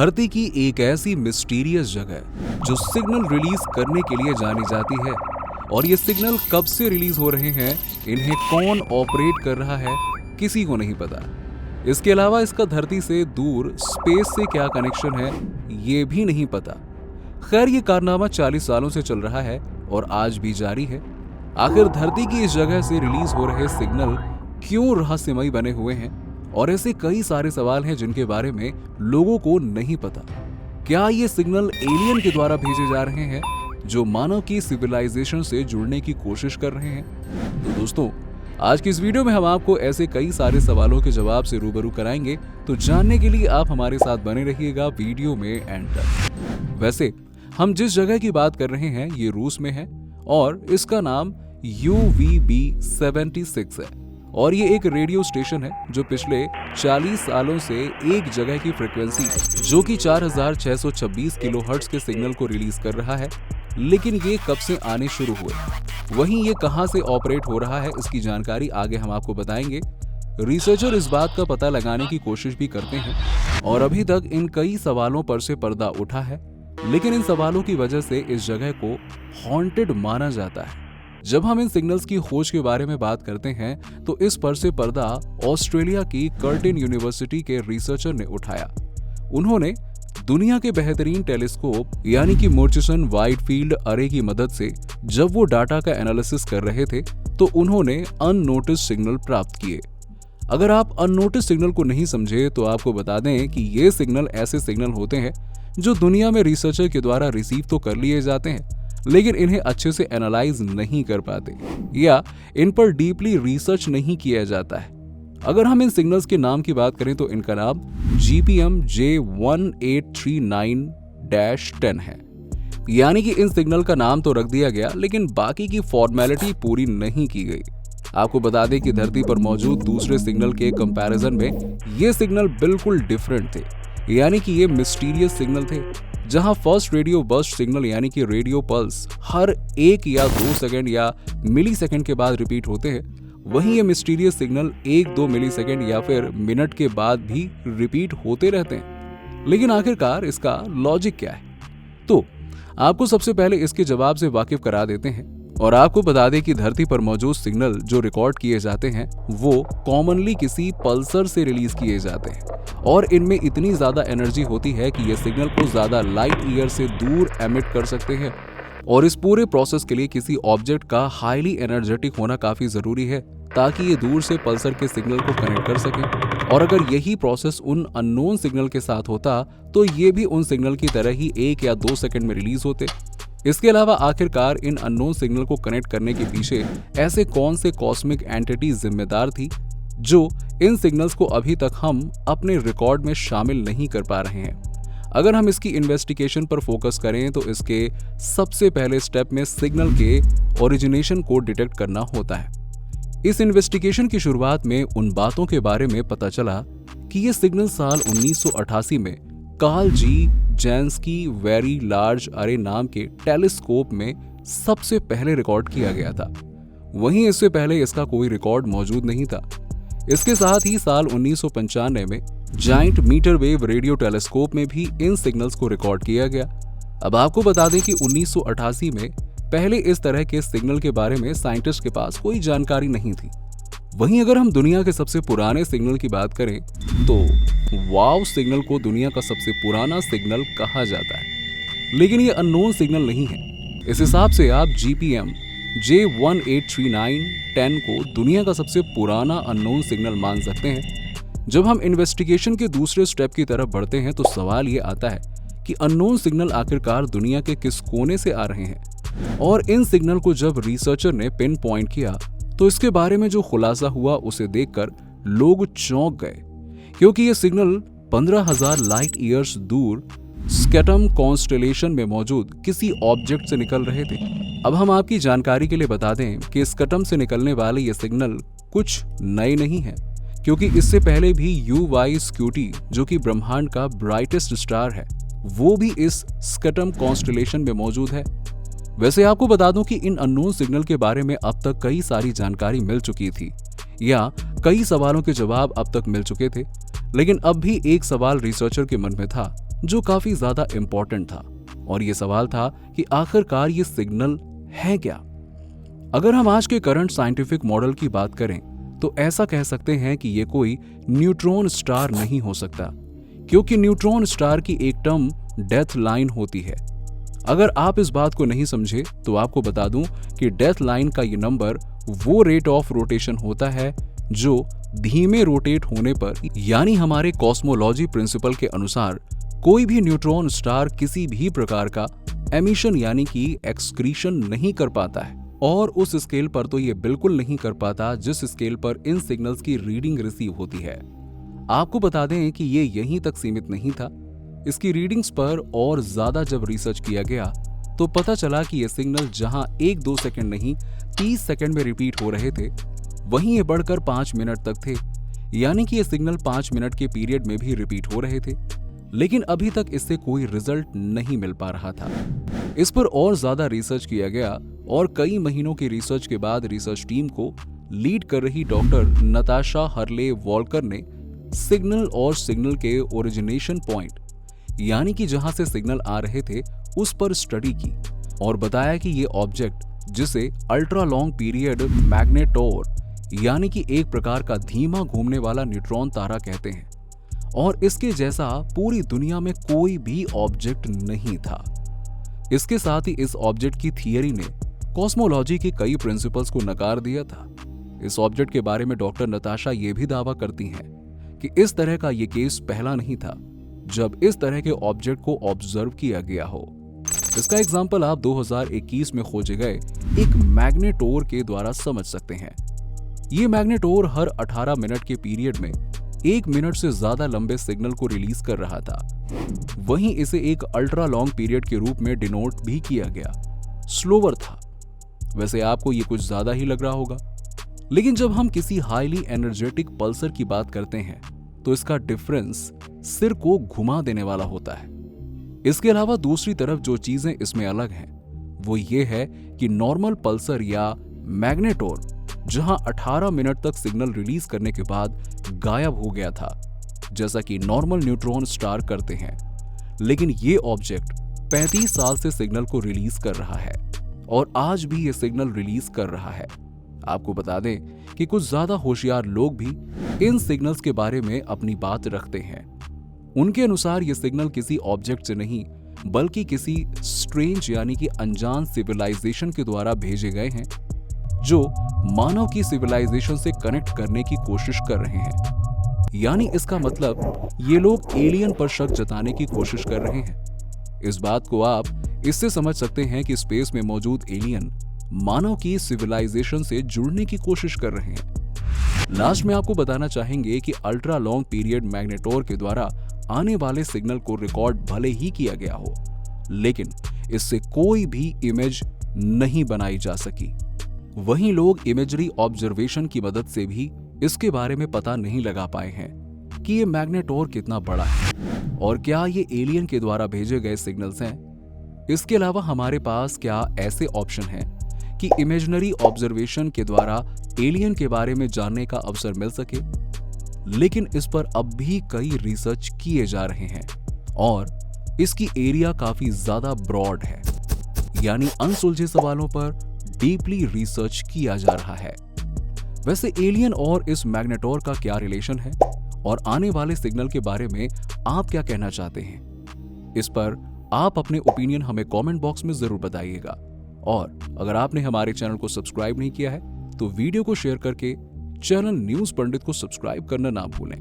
धरती की एक ऐसी मिस्टीरियस जगह जो सिग्नल रिलीज करने के लिए जानी जाती है, और ये सिग्नल कब से रिलीज हो रहे हैं, इन्हें कौन ऑपरेट कर रहा है, किसी को नहीं पता। इसके अलावा इसका धरती से दूर स्पेस से क्या कनेक्शन है, ये भी नहीं पता। खैर, ये कारनामा 40 सालों से चल रहा है और आज भी जारी है। आखिर धरती की इस जगह से रिलीज हो रहे सिग्नल क्यों रहस्यमयी बने हुए हैं, और ऐसे कई सारे सवाल हैं जिनके बारे में लोगों को नहीं पता। क्या ये सिग्नल एलियन के द्वारा भेजे जा रहे हैं जो मानव की सिविलाइजेशन से जुड़ने की कोशिश कर रहे हैं? तो दोस्तों, आज की इस वीडियो में हम आपको ऐसे कई सारे सवालों के जवाब से रूबरू कराएंगे, तो जानने के लिए आप हमारे साथ बने रहिएगा वीडियो में एंड तक। वैसे हम जिस जगह की बात कर रहे हैं ये रूस में है और इसका नाम UVB76 है, और ये एक रेडियो स्टेशन है जो पिछले 40 सालों से एक जगह की फ्रीक्वेंसी जो कि 4626 किलोहर्ट्ज के सिग्नल को रिलीज कर रहा है। लेकिन ये कब से आने शुरू हुए, वहीं ये कहां से ऑपरेट हो रहा है, इसकी जानकारी आगे हम आपको बताएंगे। रिसर्चर इस बात का पता लगाने की कोशिश भी करते हैं और अभी तक इन कई सवालों पर से पर्दा उठा है, लेकिन इन सवालों की वजह से इस जगह को हॉन्टेड माना जाता है। जब हम इन सिग्नल्स की खोज के बारे में बात करते हैं तो इस पर से पर्दा ऑस्ट्रेलिया की कर्टिन यूनिवर्सिटी के रिसर्चर ने उठाया। उन्होंने दुनिया के बेहतरीन टेलीस्कोप यानी कि मुर्चिसन वाइड फील्ड अरे की मदद से जब वो डाटा का एनालिसिस कर रहे थे तो उन्होंने अननोटिस सिग्नल प्राप्त किए। अगर आप अननोटिस सिग्नल को नहीं समझे तो आपको बता दें कि ये सिग्नल ऐसे सिग्नल होते हैं जो दुनिया में रिसर्चर के द्वारा रिसीव तो कर लिए जाते हैं, लेकिन इन्हें अच्छे से एनालाइज नहीं कर पाते या इन पर डीपली रिसर्च नहीं किया जाता है। अगर हम इन सिग्नल्स के नाम की बात करें तो इनका नाम GPM J1839-10 है। यानी कि इन सिग्नल का नाम तो रख दिया गया, लेकिन बाकी की फॉर्मेलिटी पूरी नहीं की गई। आपको बता दें कि धरती पर मौजूद दूसरे सिग्नल के कंपैरिजन में ये सिग्नल बिल्कुल डिफरेंट थे, यानी कि ये मिस्टीरियस सिग्नल थे। जहां फर्स्ट रेडियो बर्स्ट सिग्नल यानी कि रेडियो पल्स हर 1 या 2 सेकंड या मिली सेकंड के बाद रिपीट होते हैं, वहीं ये मिस्टीरियस सिग्नल 1-2 मिली सेकंड या फिर मिनट के बाद भी रिपीट होते रहते हैं। लेकिन आखिरकार इसका लॉजिक क्या है? तो आपको सबसे पहले इसके जवाब से वाकिफ करा देते हैं और आपको बता दें कि धरती पर मौजूद सिग्नल जो रिकॉर्ड किए जाते हैं वो कॉमनली किसी पल्सर से रिलीज किए जाते हैं, और इनमें इतनी ज्यादा एनर्जी होती है कि ये सिग्नल को ज्यादा लाइट ईयर से दूर एमिट कर सकते हैं। और इस पूरे प्रोसेस के लिए किसी ऑब्जेक्ट का हाईली एनर्जेटिक होना काफी जरूरी है ताकि ये दूर से पल्सर के सिग्नल को कनेक्ट कर सके। और अगर यही प्रोसेस उन अननोन सिग्नल के साथ होता तो ये भी उन सिग्नल की तरह ही 1 या 2 सेकंड में रिलीज होते। इसके अलावा आखिरकार इन अननोन सिग्नल को कनेक्ट करने के पीछे ऐसे कौन से कॉस्मिक एंटिटी जिम्मेदार थी जो इन सिग्नल्स को अभी तक हम अपने रिकॉर्ड में शामिल नहीं कर पा रहे हैं। अगर हम इसकी इन्वेस्टिगेशन पर फोकस करें तो इसके सबसे पहले स्टेप में सिग्नल के ओरिजिनेशन को डिटेक्ट करना होता है। इस इन्वेस्टिगेशन की शुरुआत में उन बातों के बारे में पता चला कि ये सिग्नल साल 1988 में कार्ल जी जैंस्की वेरी लार्ज अरे नाम के टेलीस्कोप में सबसे पहले रिकॉर्ड किया गया था। वहीं इससे पहले इसका कोई रिकॉर्ड मौजूद नहीं था। इसके साथ ही साल 1995 में giant metre wave radio telescope में भी इन सिग्नल्स को रिकॉर्ड किया गया। अब आपको बता दें कि 1988 में पहले इस तरह के सिग्नल के बारे में साइंटिस्ट के पास कोई जानकारी नहीं थी। वहीं अगर हम दुनिया के सबसे पुराने सिग्नल की बात करें तो वाव सिग्नल को दुनिया का सबसे पुराना सिग्नल कहा जाता है, लेकिन ये अननोन सिग्नल नहीं है। इस हिसाब से आप GPM J1839-10 को दुनिया का सबसे पुराना अननोन सिग्नल मान सकते हैं। जब हम इन्वेस्टिगेशन के दूसरे स्टेप की तरफ बढ़ते हैं तो सवाल ये आता है कि अननोन सिग्नल आखिरकार दुनिया के किस कोने से आ रहे हैं, और इन सिग्नल को जब रिसर्चर ने पिन पॉइंट किया तो इसके बारे में जो खुलासा हुआ उसे देखकर लोग चौंक गए, क्योंकि ये सिग्नल 15,000 लाइट ईयर्स दूर स्कैटम कॉन्स्टेलेशन में मौजूद किसी ऑब्जेक्ट से निकल रहे थे। अब हम आपकी जानकारी के लिए बता दें कि स्कैटम से निकलने वाले ये सिग्नल कुछ नए नहीं है, क्योंकि इससे पहले भी UY स्क्यूटी जो कि ब्रह्मांड का ब्राइटेस्ट स्टार है, वो भी इस स्कैटम कॉन्स्टेलेशन में मौजूद है। वैसे आपको बता दूं कि इन अननोन सिग्नल के बारे में अब तक कई सारी जानकारी मिल चुकी थी या कई सवालों के जवाब अब तक मिल चुके थे, लेकिन अब भी एक सवाल रिसर्चर के मन में था जो काफी ज्यादा इंपॉर्टेंट था। और ये सवाल था कि आखिरकार ये सिग्नल है क्या। अगर हम आज के करंट साइंटिफिक मॉडल की बात करें तो ऐसा कह सकते हैं कि ये कोई न्यूट्रॉन स्टार नहीं हो सकता, क्योंकि न्यूट्रॉन स्टार की एक टर्म डेथ लाइन होती है। अगर आप इस बात को नहीं समझे तो आपको बता दूं कि डेथ लाइन का ये नंबर वो रेट ऑफ रोटेशन होता है जो धीमे रोटेट होने पर, यानी हमारे कॉस्मोलॉजी प्रिंसिपल के अनुसार कोई भी न्यूट्रॉन स्टार किसी भी प्रकार का एमिशन यानी कि एक्सक्रीशन नहीं कर पाता है, और उस स्केल पर तो ये बिल्कुल नहीं कर पाता जिस स्केल पर इन सिग्नल्स की रीडिंग रिसीव होती है। आपको बता दें कि ये यहीं तक सीमित नहीं था। इसकी रीडिंग्स पर और ज्यादा जब रिसर्च किया गया तो पता चला कि ये सिग्नल जहां 1-2 सेकंड नहीं 30 सेकंड में रिपीट हो रहे थे, वहीं ये बढ़कर 5 मिनट तक थे, यानी कि ये सिग्नल 5 मिनट के पीरियड में भी रिपीट हो रहे थे। लेकिन अभी तक इससे कोई रिजल्ट नहीं मिल पा रहा था। इस पर और ज्यादा रिसर्च किया गया और कई महीनों की रिसर्च के बाद रिसर्च टीम को लीड कर रही डॉक्टर नताशा हर्ले वॉल्कर ने सिग्नल और सिग्नल के ओरिजिनेशन पॉइंट, यानी कि जहां से सिग्नल आ रहे थे, उस पर स्टडी की और बताया कि ये ऑब्जेक्ट, जिसे अल्ट्रा लॉन्ग पीरियड मैग्नेटोर यानी कि एक प्रकार का धीमा घूमने वाला न्यूट्रॉन तारा कहते हैं, और इसके जैसा पूरी दुनिया में कोई भी ऑब्जेक्ट नहीं था। इसके साथ ही इस ऑब्जेक्ट की थियरी ने कॉस्मोलॉजी के कई प्रिंसिपल्स को नकार दिया था। इस ऑब्जेक्ट के बारे में डॉक्टर नताशा ये भी दावा करती हैं कि इस तरह का ये केस पहला नहीं था जब इस तरह के ऑब्जेक्ट को ऑब्जर्व किया गया हो। इसका एग्जाम्पल आप 2021 में खोजे गए एक मैग्नेटोर के द्वारा समझ सकते हैं। ये मैग्नेटोर हर 18 मिनट के पीरियड में 1 मिनट से ज्यादा लंबे सिग्नल को रिलीज कर रहा था। वहीं इसे एक अल्ट्रा लॉन्ग पीरियड के रूप में डिनोट भी किया गया। स्लोवर था। वैसे आपको ये कुछ ज्यादा ही लग रहा होगा, लेकिन जब हम किसी हाईली एनर्जेटिक पल्सर की बात करते हैं तो इसका डिफरेंस सिर को घुमा देने वाला होता है। इसके अलावा दूसरी तरफ जो चीजें इसमें अलग हैं वो ये है कि नॉर्मल पल्सर या मैग्नेटोर जहां 18 मिनट तक सिग्नल रिलीज करने के बाद गायब हो गया था, जैसा कि नॉर्मल न्यूट्रॉन स्टार करते हैं, लेकिन ये ऑब्जेक्ट 35 साल से सिग्नल को रिलीज कर रहा है और आज भी ये सिग्नल रिलीज कर रहा है। आपको बता दें कि कुछ ज्यादा होशियार लोग भी इन सिग्नल्स के बारे में अपनी बात रखते हैं। उनके अनुसार ये सिग्नल किसी ऑब्जेक्ट से नहीं बल्कि किसी स्ट्रेंज यानी कि अनजान सिविलाइजेशन के द्वारा भेजे गए हैं, जो मानव की सिविलाइजेशन से कनेक्ट करने की कोशिश कर रहे हैं। यानी इसका मतलब ये लोग एलियन पर शक जताने की कोशिश कर रहे हैं। इस बात को आप इससे समझ सकते हैं कि स्पेस में मौजूद एलियन मानव की सिविलाइजेशन से जुड़ने की कोशिश कर रहे हैं। लास्ट में आपको बताना चाहेंगे कि अल्ट्रा लॉन्ग पीरियड मैग्नेटोर के द्वारा आने वाले सिग्नल को रिकॉर्ड भले ही किया गया हो, लेकिन इससे कोई भी इमेज नहीं बनाई जा सकी। वहीं लोग इमेजरी ऑब्जर्वेशन की मदद से भी इसके बारे में पता नहीं लगा पाए हैं कि ये मैग्नेटोर कितना बड़ा है और क्या ये एलियन के द्वारा भेजे गए सिग्नल्स हैं। इसके अलावा हमारे पास क्या ऐसे ऑप्शन हैं कि इमेजिनरी ऑब्जर्वेशन के द्वारा एलियन के बारे में जानने का अवसर मिल सके, लेकिन इस पर अब भी कई रिसर्च किए जा रहे हैं और इसकी एरिया काफी ज्यादा ब्रॉड है, यानी अनसुलझे सवालों पर डीपली रिसर्च किया जा रहा है। वैसे एलियन और इस मैग्नेटोर का क्या रिलेशन है और आने वाले सिग्नल के बारे में आप क्या कहना चाहते हैं, इस पर आप अपने ओपिनियन हमें कमेंट बॉक्स में जरूर बताइएगा। और अगर आपने हमारे चैनल को सब्सक्राइब नहीं किया है तो वीडियो को शेयर करके चैनल न्यूज पंडित को सब्सक्राइब करना ना भूलें।